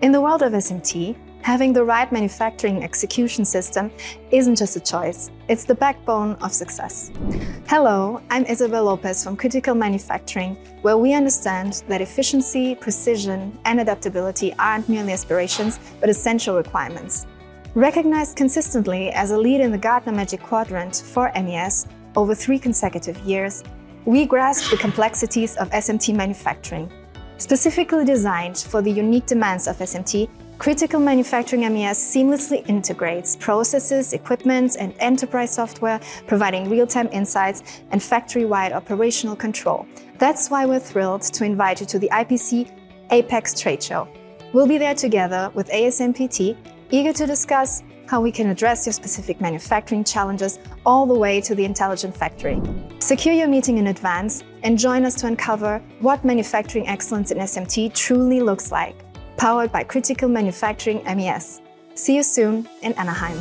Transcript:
In the world of SMT, having the right manufacturing execution system isn't just a choice, it's the backbone of success. Hello, I'm Isabel Lopes from Critical Manufacturing, where we understand that efficiency, precision, and adaptability aren't merely aspirations, but essential requirements. Recognized consistently as a lead in the Gartner Magic Quadrant for MES over 3 consecutive years, we grasp the complexities of SMT manufacturing. Specifically designed for the unique demands of SMT, Critical Manufacturing MES seamlessly integrates processes, equipment, and enterprise software, providing real-time insights and factory-wide operational control. That's why we're thrilled to invite you to the IPC Apex trade show. We'll be there together with ASMPT, eager to discuss how we can address your specific manufacturing challenges all the way to the intelligent factory. Secure your meeting in advance and join us to uncover what manufacturing excellence in SMT truly looks like. Powered by Critical Manufacturing MES. See you soon in Anaheim.